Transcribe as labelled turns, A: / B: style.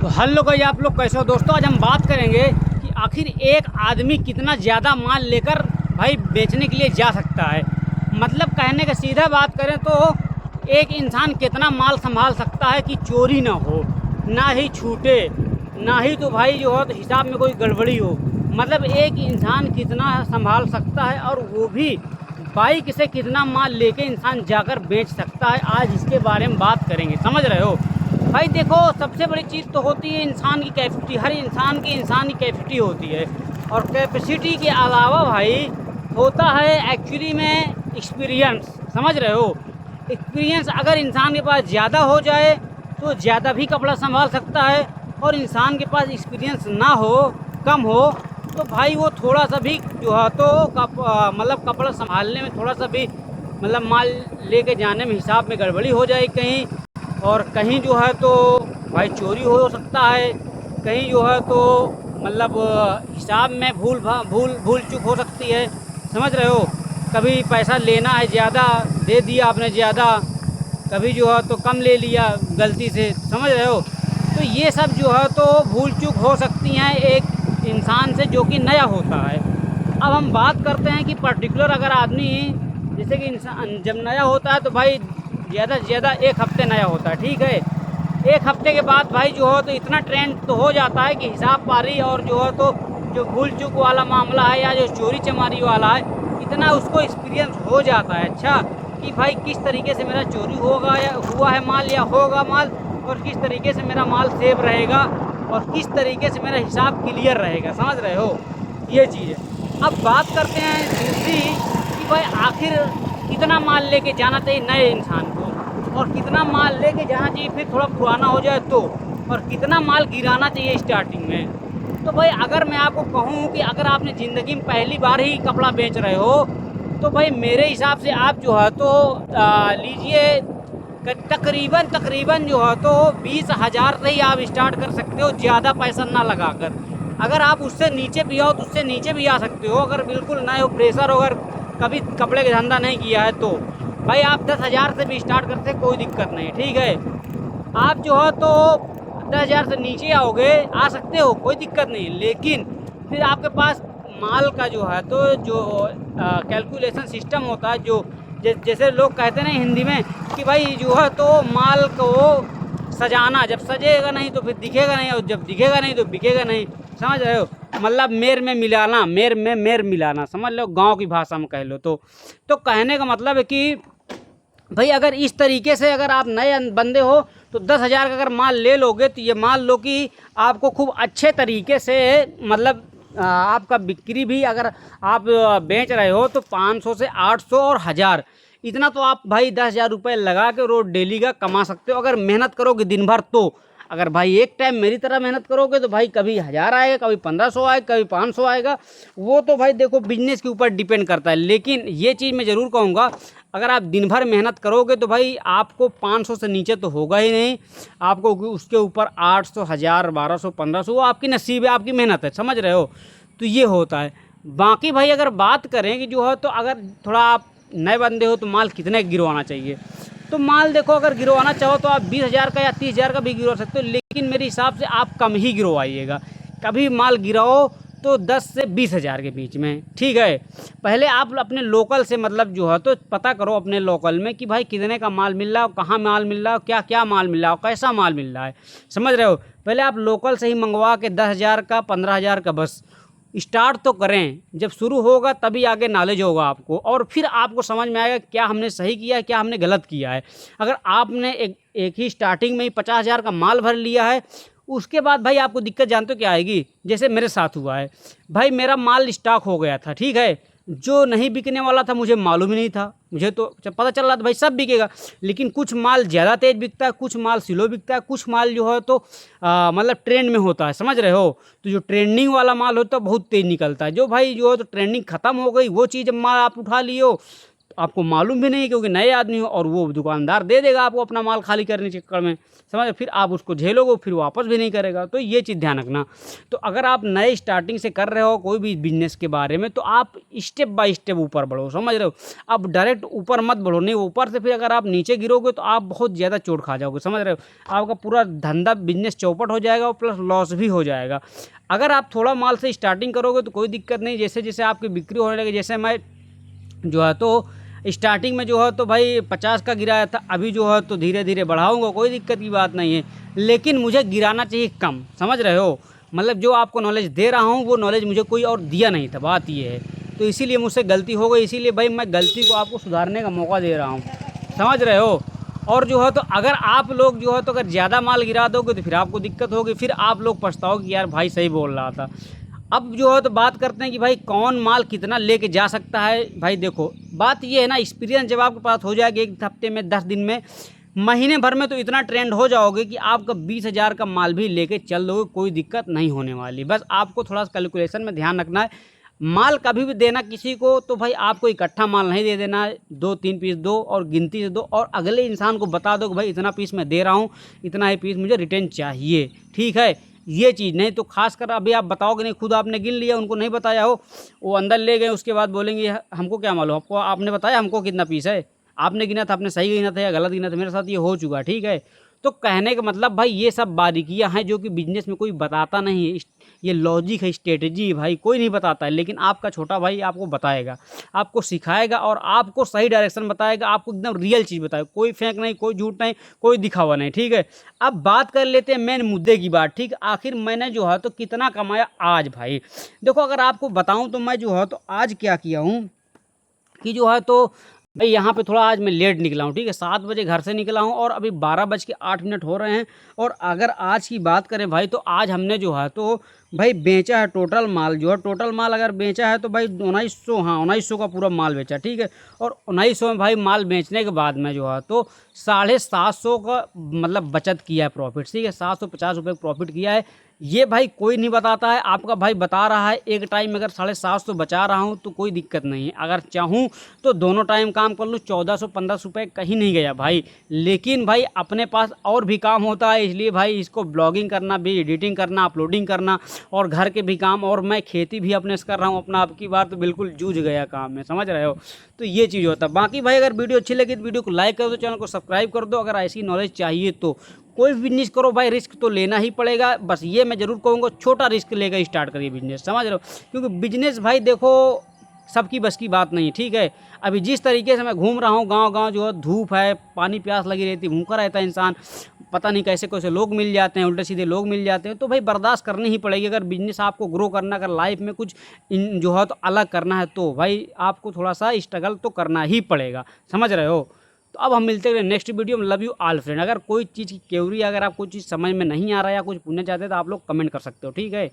A: तो hello guys, आप लोग कैसे हो दोस्तों। आज हम बात करेंगे कि आखिर एक आदमी कितना ज़्यादा माल लेकर भाई बेचने के लिए जा सकता है। मतलब कहने का सीधा बात करें तो एक इंसान कितना माल संभाल सकता है कि चोरी ना हो, ना ही छूटे, ना ही तो भाई जो हो तो हिसाब में कोई गड़बड़ी हो। मतलब एक इंसान कितना संभाल सकता है और वो भी बाइक से कितना माल लेके इंसान जाकर बेच सकता है। आज इसके बारे में बात करेंगे, समझ रहे हो भाई। देखो, सबसे बड़ी चीज़ तो होती है इंसान की कैपेसिटी। हर इंसान की कैपेसिटी होती है और कैपेसिटी के अलावा भाई होता है एक्चुअली में एक्सपीरियंस। समझ रहे हो, एक्सपीरियंस अगर इंसान के पास ज़्यादा हो जाए तो ज़्यादा भी कपड़ा संभाल सकता है, और इंसान के पास एक्सपीरियंस ना हो, कम हो, तो भाई वो थोड़ा सा भी जो है तो मतलब कपड़ा संभालने में थोड़ा सा भी मतलब माल लेके जाने में हिसाब में गड़बड़ी हो जाए कहीं, और कहीं जो है तो भाई चोरी हो सकता है, कहीं जो है तो मतलब हिसाब में भूल चूक हो सकती है। समझ रहे हो, कभी पैसा लेना है ज़्यादा दे दिया आपने ज़्यादा, कभी जो है तो कम ले लिया गलती से। समझ रहे हो, तो ये सब जो है तो भूल चूक हो सकती हैं एक इंसान से जो कि नया होता है। अब हम बात करते हैं कि पर्टिकुलर अगर आदमी जैसे कि इंसान जब नया होता है तो भाई ज़्यादा से ज़्यादा एक हफ्ते नया होता है, ठीक है। एक हफ्ते के बाद भाई जो है तो इतना ट्रेंड तो हो जाता है कि हिसाब पारी और जो है तो जो भूल चूक वाला मामला है या जो चोरी चमारी वाला है, इतना उसको एक्सपीरियंस हो जाता है अच्छा कि भाई किस तरीके से मेरा चोरी होगा या हुआ है माल या होगा माल, और किस तरीके से मेरा माल सेफ रहेगा और किस तरीके से मेरा हिसाब क्लियर रहेगा। समझ रहे हो, ये चीज़ है। अब बात करते हैं दूसरी कि भाई आखिर कितना माल लेके जाना चाहिए नए इंसान को, और कितना माल लेके जाना चाहिए फिर थोड़ा पुराना हो जाए तो, और कितना माल गिराना चाहिए स्टार्टिंग में। तो भाई अगर मैं आपको कहूँ कि अगर आपने ज़िंदगी में पहली बार ही कपड़ा बेच रहे हो तो भाई मेरे हिसाब से आप जो है तो लीजिए तकरीबन जो है तो 20,000 से ही आप स्टार्ट कर सकते हो, ज़्यादा पैसा ना लगाकर। अगर आप उससे नीचे भी आओ तो उससे नीचे भी आ सकते हो, अगर बिल्कुल नए हो, प्रेशर हो, अगर कभी कपड़े का धंधा नहीं किया है तो भाई आप 10,000 से भी स्टार्ट करते, कोई दिक्कत नहीं, ठीक है। आप जो है तो 10,000 से नीचे आओगे, आ सकते हो, कोई दिक्कत नहीं। लेकिन फिर आपके पास माल का जो है तो जो कैलकुलेशन सिस्टम होता है, जो जैसे लोग कहते हैं ना हिंदी में कि भाई जो है तो माल को सजाना, जब सजेगा नहीं तो फिर दिखेगा नहीं, और जब दिखेगा नहीं तो बिकेगा नहीं। समझ रहे हो, मतलब मेर में मिलाना, मेर मिलाना, समझ लो, गांव की भाषा में कह लो तो कहने का मतलब है कि भाई अगर इस तरीके से अगर आप नए बंदे हो तो 10,000 का अगर माल ले लोगे तो ये मान लो कि आपको खूब अच्छे तरीके से मतलब आपका बिक्री भी अगर आप बेच रहे हो तो 500 से 800 और 1,000, इतना तो आप भाई 10,000 रुपये लगा के रोज डेली का कमा सकते हो अगर मेहनत करोगे दिन भर। तो अगर भाई एक टाइम मेरी तरह मेहनत करोगे तो भाई कभी 1,000 आएगा, कभी 1,500 आएगा, कभी 500 आएगा। वो तो भाई देखो बिजनेस के ऊपर डिपेंड करता है। लेकिन ये चीज़ मैं ज़रूर कहूँगा, अगर आप दिन भर मेहनत करोगे तो भाई आपको 500 से नीचे तो होगा ही नहीं, आपको उसके ऊपर 800, 1,000, 1,200, 1,500, वो आपकी नसीब है, आपकी मेहनत है। समझ रहे हो, तो ये होता है। बाकी भाई अगर बात करें कि जो है तो अगर थोड़ा आप नए बंदे हो तो माल कितने गिरवाना चाहिए, तो माल देखो अगर गिरवाना चाहो तो आप 20,000 का या 30,000 का भी गिरवा सकते हो, लेकिन मेरे हिसाब से आप कम ही गिरवाइएगा। कभी माल गिराओ तो 10 से 20,000 के बीच में, ठीक है। पहले आप अपने लोकल से मतलब जो है तो पता करो अपने लोकल में कि भाई कितने का माल मिल रहा है, कहाँ माल मिल रहा है, क्या क्या माल मिल रहा है, कैसा माल मिल रहा है। समझ रहे हो, पहले आप लोकल से ही मंगवा के 10,000 का, 15,000 का बस स्टार्ट तो करें। जब शुरू होगा तभी आगे नॉलेज होगा आपको, और फिर आपको समझ में आएगा क्या हमने सही किया है, क्या हमने गलत किया है। अगर आपने एक ही स्टार्टिंग में ही 50,000 का माल भर लिया है, उसके बाद भाई आपको दिक्कत जानते हो क्या आएगी। जैसे मेरे साथ हुआ है भाई, मेरा माल स्टॉक हो गया था, ठीक है, जो नहीं बिकने वाला था मुझे मालूम ही नहीं था। मुझे तो जब पता चल रहा था भाई सब बिकेगा, लेकिन कुछ माल ज़्यादा तेज़ बिकता है, कुछ माल स्लो बिकता है, कुछ माल जो है तो मतलब ट्रेंड में होता है। समझ रहे हो, तो जो ट्रेंडिंग वाला माल होता है बहुत तेज़ निकलता है। जो भाई जो है तो ट्रेंडिंग ख़त्म हो गई वो चीज़ माल आप उठा लियो, आपको मालूम भी नहीं है क्योंकि नए आदमी हो, और वो दुकानदार दे देगा आपको अपना माल खाली करने के चक्कर में, समझ, फिर आप उसको झेलोगे, फिर वापस भी नहीं करेगा। तो ये चीज़ ध्यान रखना। तो अगर आप नए स्टार्टिंग से कर रहे हो कोई भी बिजनेस के बारे में, तो आप स्टेप बाय स्टेप ऊपर बढ़ो, समझ रहे हो। आप डायरेक्ट ऊपर मत बढ़ो, नहीं ऊपर से फिर अगर आप नीचे गिरोगे तो आप बहुत ज़्यादा चोट खा जाओगे, समझ रहे हो। आपका पूरा धंधा बिजनेस चौपट हो जाएगा और प्लस लॉस भी हो जाएगा। अगर आप थोड़ा माल से स्टार्टिंग करोगे तो कोई दिक्कत नहीं, जैसे जैसे आपकी बिक्री होने लगे, जैसे मैं जो है तो स्टार्टिंग में जो है तो भाई 50 का गिराया था, अभी जो है तो धीरे धीरे बढ़ाऊंगा, कोई दिक्कत की बात नहीं है, लेकिन मुझे गिराना चाहिए कम, समझ रहे हो। मतलब जो आपको नॉलेज दे रहा हूँ वो नॉलेज मुझे कोई और दिया नहीं था, बात ये है। तो इसीलिए मुझसे गलती हो गई, इसीलिए भाई मैं गलती को आपको सुधारने का मौका दे रहा हूँ, समझ रहे हो। और जो है तो अगर आप लोग जो है तो अगर ज़्यादा माल गिरा दोगे तो फिर आपको दिक्कत होगी, फिर आप लोग पछताओगे कि यार भाई सही बोल रहा था। अब जो है तो बात करते हैं कि भाई कौन माल कितना लेके जा सकता है। भाई देखो बात ये है ना, एक्सपीरियंस जब आपके पास हो जाएगा 1 हफ्ते में, 10 दिन में, महीने भर में, तो इतना ट्रेंड हो जाओगे कि आपका 20,000 का माल भी लेके चल दोगे, कोई दिक्कत नहीं होने वाली। बस आपको थोड़ा सा कैलकुलेशन में ध्यान रखना है। माल कभी भी देना किसी को तो भाई आपको इकट्ठा माल नहीं दे देना है, 2-3 पीस दो और गिनती से दो, और अगले इंसान को बता दो कि भाई इतना पीस मैं दे रहा हूँ, इतना ही पीस मुझे रिटर्न चाहिए, ठीक है। ये चीज़ नहीं तो खासकर अभी आप बताओगे नहीं, खुद आपने गिन लिया, उनको नहीं बताया हो, वो अंदर ले गए, उसके बाद बोलेंगे हमको क्या मालूम, आपको आपने बताया हमको कितना पीस है, आपने गिना था, आपने सही गिना था या गलत गिना था, मेरे साथ ये हो चुका, ठीक है। तो कहने का मतलब भाई ये सब बारीकियां हैं जो कि बिजनेस में कोई बताता नहीं है। ये लॉजिक है, स्ट्रेटजी भाई कोई नहीं बताता है, लेकिन आपका छोटा भाई आपको बताएगा, आपको सिखाएगा और आपको सही डायरेक्शन बताएगा, आपको एकदम रियल चीज़ बताएगा, कोई फेंक नहीं, कोई झूठ नहीं, कोई दिखावा नहीं, ठीक है। अब बात कर लेते हैं मेन मुद्दे की बात, ठीक। आखिर मैंने जो है तो कितना कमाया आज भाई। देखो अगर आपको बताऊँ तो मैं जो है तो आज क्या किया हूँ कि जो है तो भाई यहाँ पे थोड़ा आज मैं लेट निकला हूँ, ठीक है। 7 बजे घर से निकला हूँ और अभी 12:08 हो रहे हैं। और अगर आज की बात करें भाई तो आज हमने जो है तो भाई बेचा है टोटल माल, जो है टोटल माल अगर बेचा है तो भाई 1900, हाँ 1900 का पूरा माल बेचा, ठीक है। और 1900 में भाई माल बेचने के बाद में जो है तो 750 का मतलब बचत किया है, प्रॉफिट, ठीक है। 750 रुपये प्रॉफिट किया है। ये भाई कोई नहीं बताता है, आपका भाई बता रहा है। एक टाइम में अगर 750 बचा रहा हूँ तो कोई दिक्कत नहीं है, अगर चाहूँ तो दोनों टाइम काम कर लूँ, 1400-1500 रुपये कहीं नहीं गया भाई। लेकिन भाई अपने पास और भी काम होता है, इसलिए भाई इसको ब्लॉगिंग करना भी, एडिटिंग करना, अपलोडिंग करना और घर के भी काम, और मैं खेती भी अपने से कर रहा हूँ अपना। अब की बार तो बिल्कुल जूझ गया काम में, समझ रहे हो। तो ये चीज़ होता है। बाकी भाई अगर वीडियो अच्छी लगी तो वीडियो को लाइक कर दो, चैनल को सब्सक्राइब कर दो। अगर ऐसी नॉलेज चाहिए तो कोई बिजनेस करो भाई, रिस्क तो लेना ही पड़ेगा। बस ये मैं ज़रूर कहूँगा, छोटा रिस्क लेकर स्टार्ट करिए बिजनेस, समझ रहे हो। क्योंकि बिजनेस भाई देखो सबकी बस की बात नहीं, ठीक है। अभी जिस तरीके से मैं घूम रहा हूँ गांव-गांव, जो है धूप है, पानी प्यास लगी रहती, भूखा रहता है इंसान, पता नहीं कैसे कैसे लोग मिल जाते हैं, उल्टे सीधे लोग मिल जाते हैं। तो भाई बर्दाश्त करनी ही पड़ेगी। अगर बिजनेस आपको ग्रो करना, अगर लाइफ में कुछ जो है तो अलग करना है, तो भाई आपको थोड़ा सा स्ट्रगल तो करना ही पड़ेगा, समझ रहे हो। तो अब हम मिलते हैं नेक्स्ट वीडियो में। Love you all friend. अगर कोई चीज़ की क्वेरी, अगर आप कोई चीज़ समझ में नहीं आ रहा है या कुछ पूछना चाहते हैं तो आप लोग कमेंट कर सकते हो, ठीक है।